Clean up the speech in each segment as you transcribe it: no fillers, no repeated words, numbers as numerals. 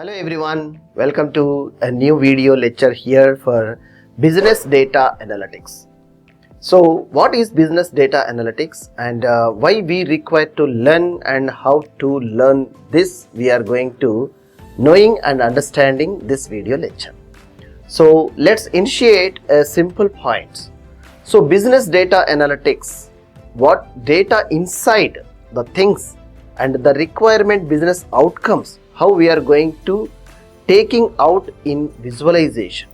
Hello everyone, welcome to a new video lecture here for Business Data Analytics. So what is Business Data Analytics and why we require to learn and how to learn this, we are going to knowing and understanding this video lecture. So let's initiate a simple points. So Business Data Analytics, what data inside the things and the requirement business outcomes, how we are going to taking out in visualization.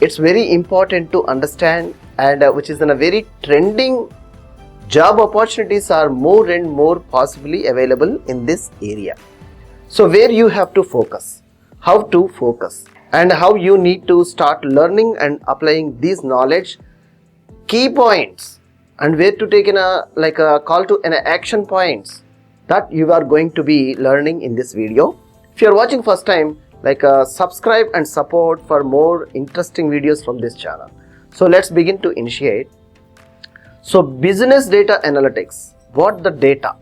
It's very important to understand, and which is in a very trending job opportunities are more and more possibly available in this area. So where you have to focus, how to focus, and how you need to start learning and applying these knowledge, key points, and where to take in a call to an action points that you are going to be learning in this video. If you are watching first time, subscribe and support for more interesting videos from this channel. So let's begin to initiate. So Business Data Analytics, what the data?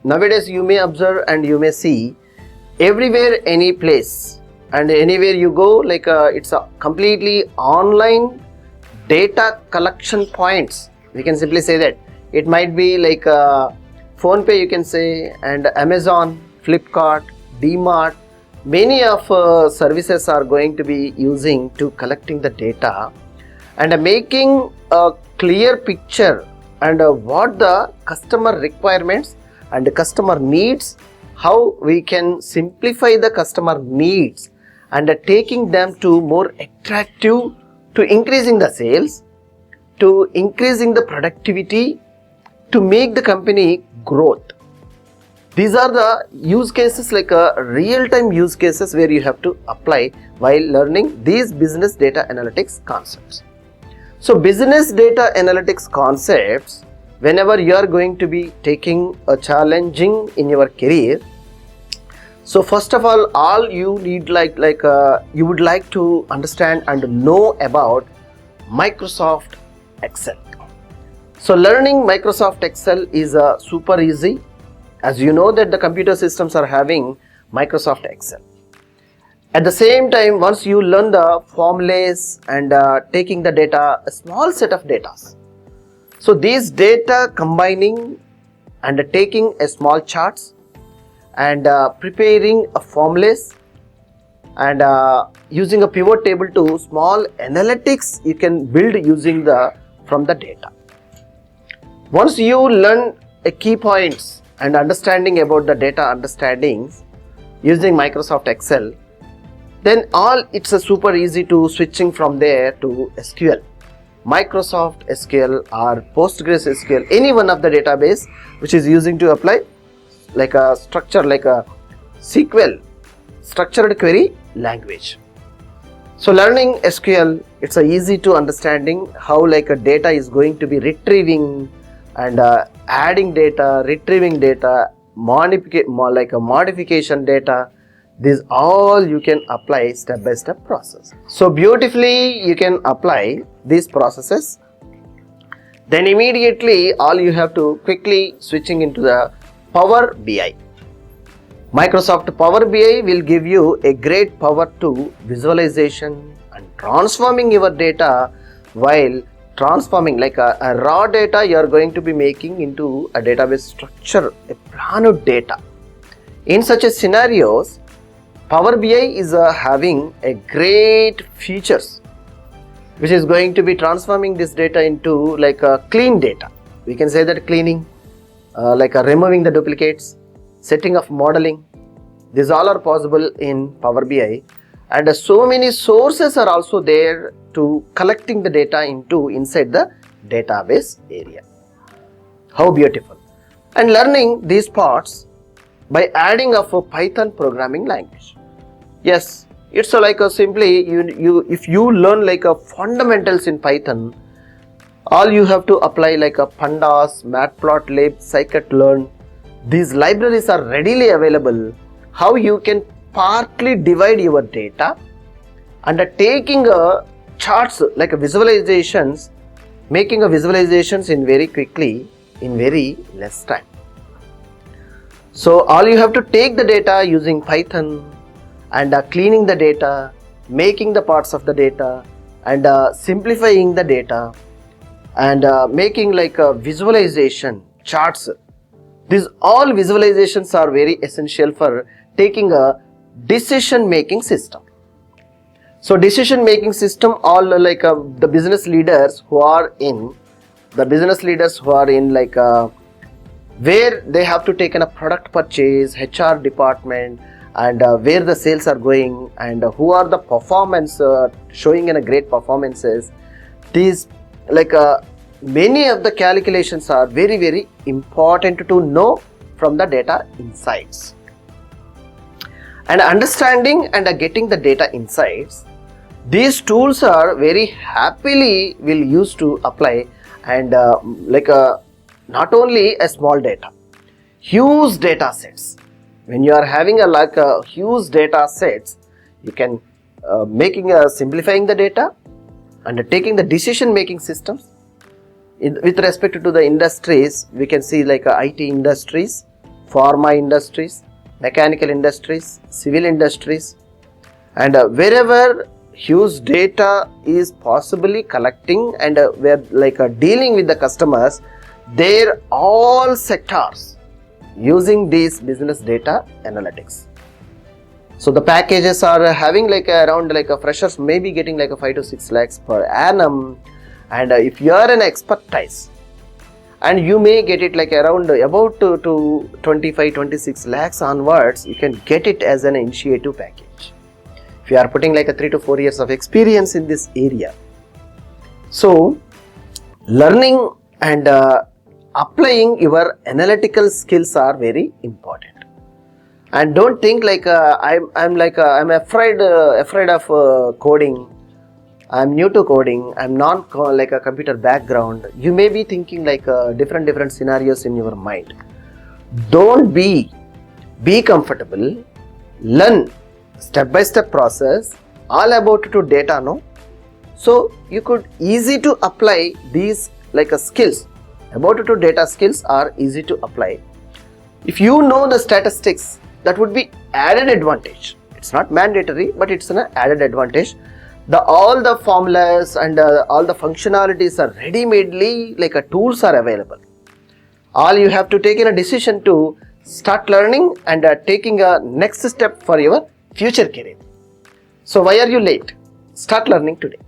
Nowadays you may observe and you may see everywhere, any place and anywhere you go, it's a completely online data collection points. We can simply say that it might be PhonePe, you can say, and Amazon, Flipkart, DMart, many of services are going to be using to collecting the data and making a clear picture and what the customer requirements and the customer needs, how we can simplify the customer needs and taking them to more attractive, to increasing the sales, to increasing the productivity, to make the company growth. These are the use cases, real-time use cases where you have to apply while learning these business data analytics concepts. So business data analytics concepts, whenever you are going to be taking a challenging in your career, so first of all you need you would like to understand and know about Microsoft Excel. So learning Microsoft Excel is super easy, as you know that the computer systems are having Microsoft Excel. At the same time, once you learn the formulas and taking the data, a small set of data. So these data combining and taking a small charts and preparing a formulas and using a pivot table to small analytics you can build using from the data. Once you learn a key points and understanding about the data understandings using Microsoft Excel, then it's a super easy to switching from there to SQL. Microsoft SQL or Postgres SQL, any one of the database which is using to apply like a structure, like a SQL, structured query language. So learning SQL, it's a easy to understanding how a data is going to be retrieving and adding data, retrieving data, modification data. These all you can apply step by step process. So beautifully you can apply these processes. Then immediately all you have to quickly switching into the Power BI. Microsoft Power BI will give you a great power to visualization and transforming your data, while transforming a raw data you are going to be making into a database structure, a plan of data. In such a scenarios, Power BI is having a great features which is going to be transforming this data into a clean data. We can say that cleaning, removing the duplicates, setting of modeling. These all are possible in Power BI, and so many sources are also there to collecting the data inside the database area. How beautiful! And learning these parts by adding of a Python programming language. Yes, it's simply if you learn fundamentals in Python, all you have to apply a Pandas, Matplotlib, scikit-learn. These libraries are readily available. How you can partly divide your data and taking a charts visualizations, making a visualizations in very quickly in very less time. So all you have to take the data using Python and cleaning the data, making the parts of the data, and simplifying the data, and making like a visualization charts. These all visualizations are very essential for taking a decision making system. So decision making system, all like the business leaders who are in like where they have to take in a product purchase, HR department, and where the sales are going, and who are the performance showing in a great performances. These like many of the calculations are very, very important to know from the data insights. And understanding and getting the data insights, these tools are very happily will use to apply, and not only a small data, huge data sets. When you are having a huge data sets, you can simplifying the data and taking the decision making systems. With respect to the industries, we can see like IT industries, pharma industries, mechanical industries, civil industries, and wherever huge data is possibly collecting, and we're dealing with the customers, they're all sectors using these business data analytics. So the packages are having around freshers may be getting 5 to 6 lakhs per annum, and if you are an expertise, and you may get it around about to 25-26 lakhs onwards, you can get it as an initiative package if you are putting 3 to 4 years of experience in this area. So learning and applying your analytical skills are very important. And don't think I'm afraid of coding. I'm new to coding. I'm not a computer background. You may be thinking different scenarios in your mind. Don't be comfortable. Learn step-by-step process all about to data, no? So you could easy to apply these skills. About to data skills are easy to apply. If you know the statistics, that would be added advantage. It's not mandatory, but it's an added advantage. All the formulas and all the functionalities are ready-madely tools are available. All you have to take in a decision to start learning and taking a next step for your future career. So why are you late? Start learning today.